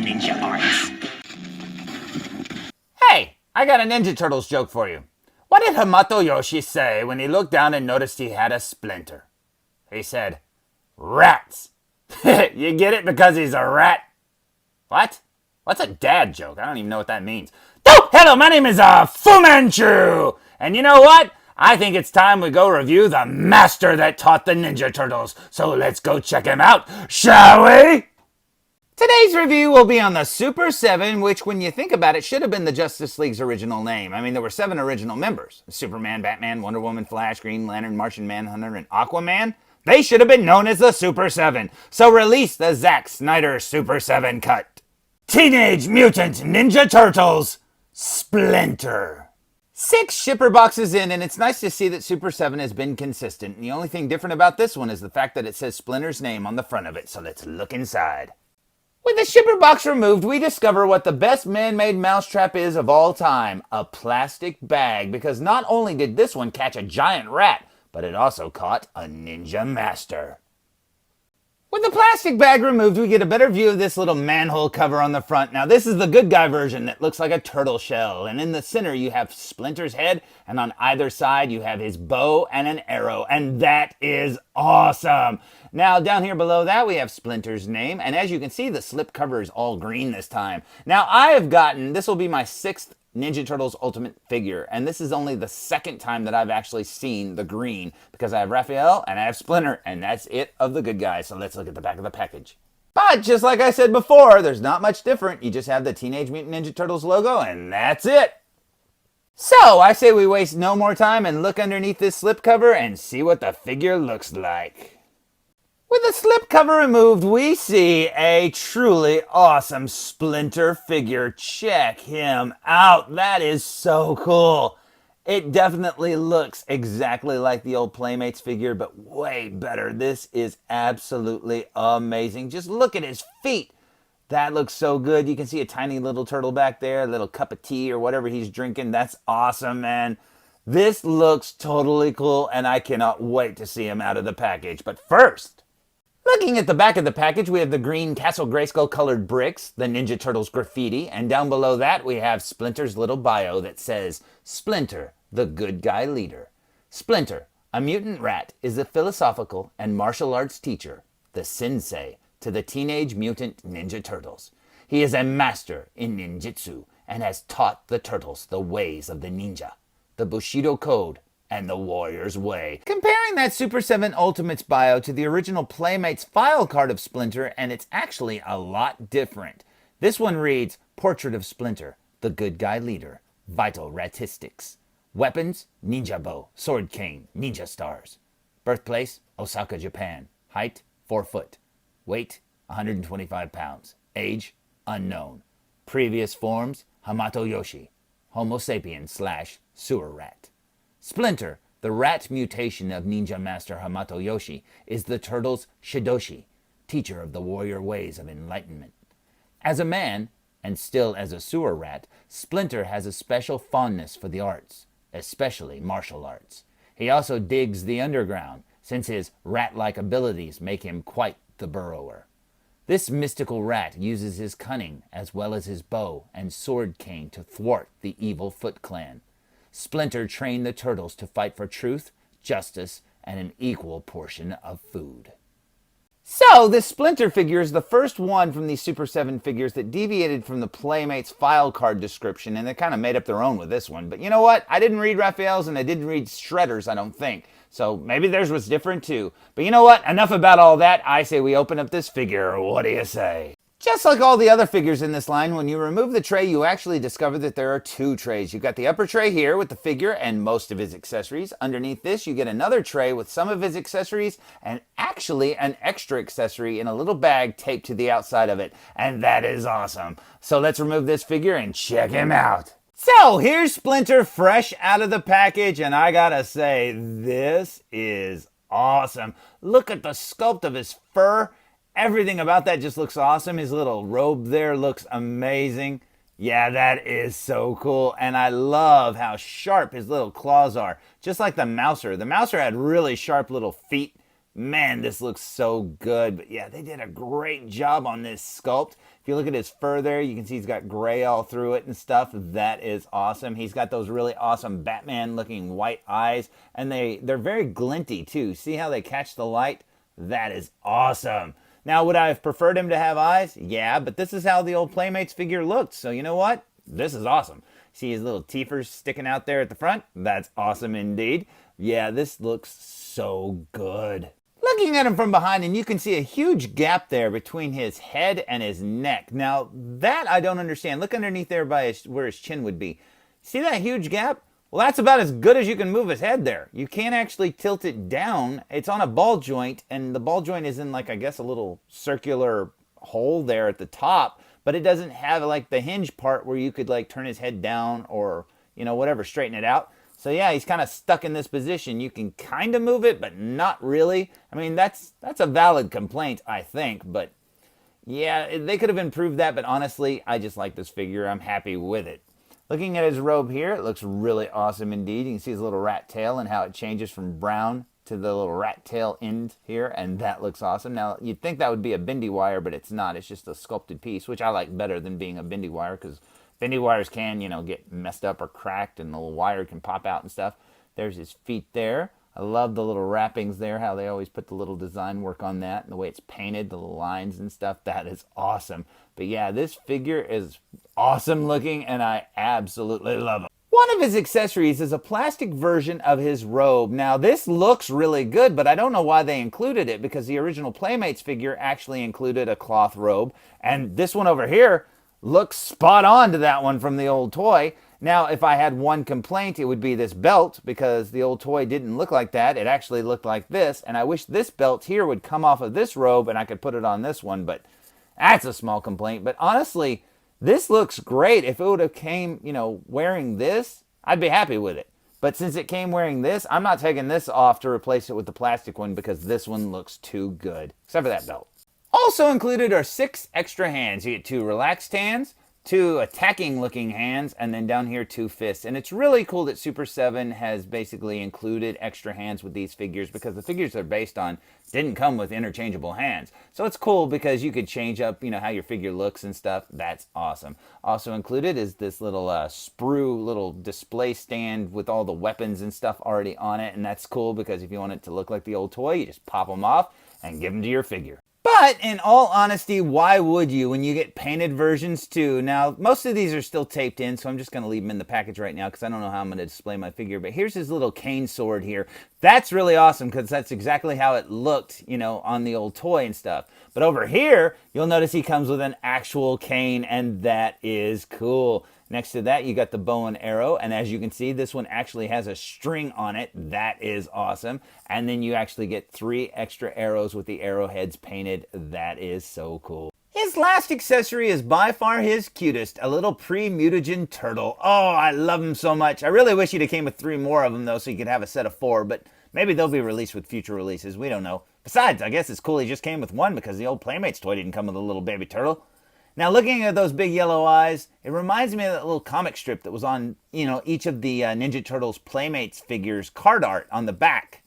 ninja arts. Hey, I got a Ninja Turtles joke for you. What did Hamato Yoshi say when he looked down and noticed he had a splinter? He said, rats. You get it because he's a rat? What? What's a dad joke? I don't even know what that means. Oh, hello, my name is Fu Manchu. And you know what? I think it's time we go review the master that taught the Ninja Turtles. So let's go check him out, shall we? Today's review will be on the Super 7, which when you think about it should have been the Justice League's original name. I mean, there were 7 original members. Superman, Batman, Wonder Woman, Flash, Green Lantern, Martian Manhunter, and Aquaman. They should have been known as the Super 7. So release the Zack Snyder Super 7 cut. Teenage Mutant Ninja Turtles, Splinter. 6 shipper boxes in, and it's nice to see that Super 7 has been consistent. And the only thing different about this one is the fact that it says Splinter's name on the front of it. So let's look inside. With the shipper box removed, we discover what the best man-made mousetrap is of all time, a plastic bag, because not only did this one catch a giant rat, but it also caught a ninja master. With the plastic bag removed, we get a better view of this little manhole cover on the front. Now, this is the good guy version that looks like a turtle shell, and in the center you have Splinter's head, and on either side you have his bow and an arrow, and that is awesome. Now, down here below that, we have Splinter's name, and as you can see, the slip cover is all green this time. Now, I have gotten, this will be my 6th Ninja Turtles Ultimate figure, and this is only the 2nd time that I've actually seen the green, because I have Raphael and I have Splinter, and that's it of the good guys. So let's look at the back of the package. But just like I said before, there's not much different. You just have the Teenage Mutant Ninja Turtles logo, and that's it. So I say we waste no more time and look underneath this slipcover and see what the figure looks like. With the slipcover removed, we see a truly awesome Splinter figure. Check him out. That is so cool. It definitely looks exactly like the old Playmates figure, but way better. This is absolutely amazing. Just look at his feet. That looks so good. You can see a tiny little turtle back there, a little cup of tea or whatever he's drinking. That's awesome, man. This looks totally cool, and I cannot wait to see him out of the package. But first, looking at the back of the package, we have the green Castle Grayskull colored bricks, the Ninja Turtles graffiti, and down below that we have Splinter's little bio that says, Splinter, the good guy leader. Splinter, a mutant rat, is a philosophical and martial arts teacher, the sensei, to the Teenage Mutant Ninja Turtles. He is a master in ninjutsu and has taught the turtles the ways of the ninja, the Bushido Code, and the Warrior's Way. Comparing that Super 7 Ultimates bio to the original Playmates file card of Splinter, and it's actually a lot different. This one reads, Portrait of Splinter, the good guy leader, vital ratistics. Weapons, ninja bow, sword cane, ninja stars. Birthplace, Osaka, Japan. Height, 4 foot. Weight, 125 pounds. Age, unknown. Previous forms, Hamato Yoshi, Homo sapien / sewer rat. Splinter, the rat mutation of Ninja Master Hamato Yoshi, is the turtle's Shidoshi, teacher of the warrior ways of enlightenment. As a man, and still as a sewer rat, Splinter has a special fondness for the arts, especially martial arts. He also digs the underground, since his rat-like abilities make him quite the burrower. This mystical rat uses his cunning as well as his bow and sword cane to thwart the evil Foot Clan. Splinter trained the turtles to fight for truth, justice, and an equal portion of food. So, this Splinter figure is the first one from these Super 7 figures that deviated from the Playmates file card description, and they kind of made up their own with this one. But you know what? I didn't read Raphael's, and I didn't read Shredder's, I don't think. So maybe theirs was different too. But you know what? Enough about all that. I say we open up this figure. What do you say? Just like all the other figures in this line, when you remove the tray, you actually discover that there are 2 trays. You've got the upper tray here with the figure and most of his accessories. Underneath this, you get another tray with some of his accessories and actually an extra accessory in a little bag taped to the outside of it. And that is awesome. So let's remove this figure and check him out. So here's Splinter fresh out of the package, and I gotta say, this is awesome. Look at the sculpt of his fur. Everything about that just looks awesome. His little robe there looks amazing. Yeah, that is so cool. And I love how sharp his little claws are. Just like the Mouser. The Mouser had really sharp little feet. Man, this looks so good. But yeah, they did a great job on this sculpt. If you look at his fur there, you can see he's got gray all through it and stuff. That is awesome. He's got those really awesome Batman looking white eyes, and they're very glinty too. See how they catch the light? That is awesome. Now, would I have preferred him to have eyes? Yeah, but this is how the old Playmates figure looked. So you know what? This is awesome. See his little teethers sticking out there at the front? That's awesome indeed. Yeah, this looks so good. Looking at him from behind, and you can see a huge gap there between his head and his neck. Now, that I don't understand. Look underneath there by where his chin would be. See that huge gap? Well, that's about as good as you can move his head there. You can't actually tilt it down. It's on a ball joint, and the ball joint is in, like, I guess, a little circular hole there at the top, but it doesn't have, like, the hinge part where you could, like, turn his head down or, you know, whatever, straighten it out. So yeah, he's kind of stuck in this position. You can kind of move it, but not really. I mean, that's a valid complaint, I think. But yeah, they could have improved that. But honestly, I just like this figure. I'm happy with it. Looking at his robe here, it looks really awesome indeed. You can see his little rat tail and how it changes from brown to the little rat tail end here. And that looks awesome. Now, you'd think that would be a bendy wire, but it's not. It's just a sculpted piece, which I like better than being a bendy wire because bendy wires can, you know, get messed up or cracked and the little wire can pop out and stuff. There's his feet there. I love the little wrappings there, how they always put the little design work on that and the way it's painted, the little lines and stuff. That is awesome. But yeah, this figure is awesome looking and I absolutely love him. One of his accessories is a plastic version of his robe. Now, this looks really good, but I don't know why they included it because the original Playmates figure actually included a cloth robe. And this one over here looks spot on to that one from the old toy. Now, if I had one complaint, it would be this belt because the old toy didn't look like that. It actually looked like this, and I wish this belt here would come off of this robe and I could put it on this one, but that's a small complaint. But honestly, this looks great. If it would have came, you know, wearing this, I'd be happy with it. But since it came wearing this, I'm not taking this off to replace it with the plastic one because this one looks too good, except for that belt. Also included are 6 extra hands. You get 2 relaxed hands, 2 attacking looking hands, and then down here 2 fists. And it's really cool that Super7 has basically included extra hands with these figures because the figures they're based on didn't come with interchangeable hands. So it's cool because you could change up, you know, how your figure looks and stuff. That's awesome. Also included is this little sprue little display stand with all the weapons and stuff already on it. And that's cool because if you want it to look like the old toy, you just pop them off and give them to your figure. But in all honesty, why would you when you get painted versions too? Now, most of these are still taped in, so I'm just going to leave them in the package right now because I don't know how I'm going to display my figure. But here's his little cane sword here. That's really awesome because that's exactly how it looked, you know, on the old toy and stuff. But over here, you'll notice he comes with an actual cane, and that is cool. Next to that, you got the bow and arrow, and as you can see, this one actually has a string on it. That is awesome. And then you actually get 3 extra arrows with the arrowheads painted. That is so cool. His last accessory is by far his cutest, a little pre-mutagen turtle. Oh, I love him so much. I really wish he'd have came with 3 more of them, though, so you could have a set of 4, but maybe they'll be released with future releases. We don't know. Besides, I guess it's cool he just came with 1 because the old Playmates toy didn't come with a little baby turtle. Now, looking at those big yellow eyes, it reminds me of that little comic strip that was on, you know, each of the Ninja Turtles Playmates figures card art on the back.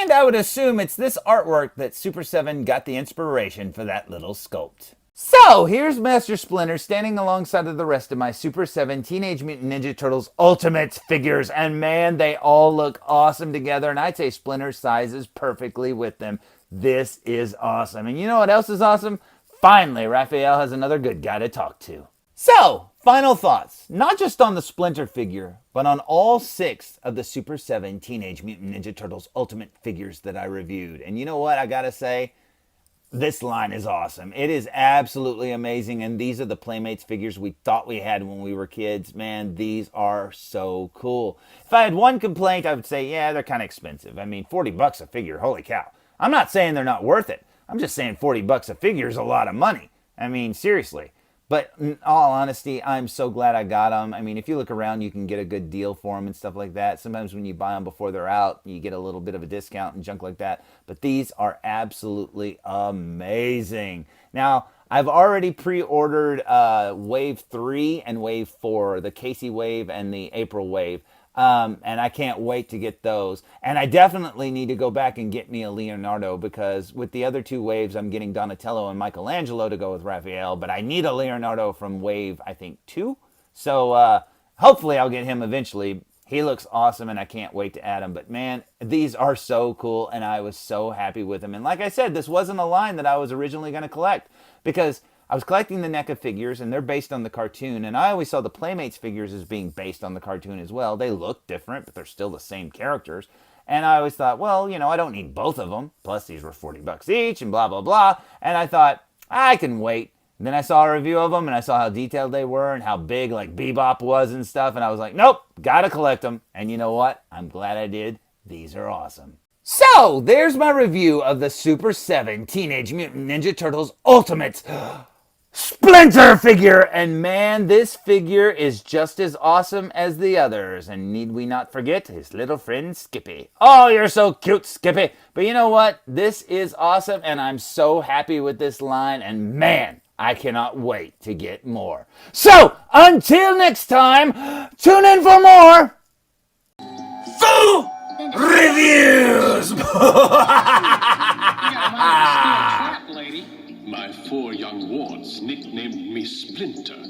And I would assume it's this artwork that Super7 got the inspiration for that little sculpt. So, here's Master Splinter standing alongside of the rest of my Super7 Teenage Mutant Ninja Turtles Ultimates figures. And man, they all look awesome together. And I'd say Splinter sizes perfectly with them. This is awesome. And you know what else is awesome? Finally, Raphael has another good guy to talk to. So, final thoughts. Not just on the Splinter figure, but on all 6 of the Super7 Teenage Mutant Ninja Turtles Ultimate figures that I reviewed. And you know what? I gotta say, this line is awesome. It is absolutely amazing. And these are the Playmates figures we thought we had when we were kids. Man, these are so cool. If I had one complaint, I would say, yeah, they're kind of expensive. I mean, $40 a figure, holy cow. I'm not saying they're not worth it. I'm just saying $40 a figure is a lot of money. I mean, seriously. But in all honesty, I'm so glad I got them. I mean, if you look around, you can get a good deal for them and stuff like that. Sometimes when you buy them before they're out, you get a little bit of a discount and junk like that. But these are absolutely amazing. Now, I've already pre-ordered Wave 3 and Wave 4, the Casey Wave and the April Wave. And I can't wait to get those. And I definitely need to go back and get me a Leonardo, because with the other two waves, I'm getting Donatello and Michelangelo to go with Raphael. But I need a Leonardo from wave, I think, 2. So hopefully I'll get him eventually. He looks awesome, and I can't wait to add him. But man, these are so cool, and I was so happy with them. And like I said, this wasn't a line that I was originally going to collect, because I was collecting the NECA figures, and they're based on the cartoon. And I always saw the Playmates figures as being based on the cartoon as well. They look different, but they're still the same characters. And I always thought, well, you know, I don't need both of them. Plus, these were $40 each, and blah, blah, blah. And I thought, I can wait. And then I saw a review of them, and I saw how detailed they were and how big, like, Bebop was and stuff. And I was like, nope, gotta collect them. And you know what? I'm glad I did. These are awesome. So, there's my review of the Super 7 Teenage Mutant Ninja Turtles Ultimate Splinter figure. And man, this figure is just as awesome as the others. And need we not forget his little friend Skippy. Oh, you're so cute, Skippy. But you know what? This is awesome, and I'm so happy with this line. And man, I cannot wait to get more. So, until next time, tune in for more Foo Reviews! My 4 young wards nicknamed me Splinter,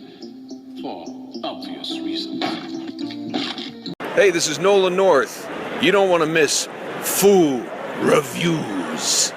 for obvious reasons. Hey, this is Nolan North. You don't want to miss Foo Reviews.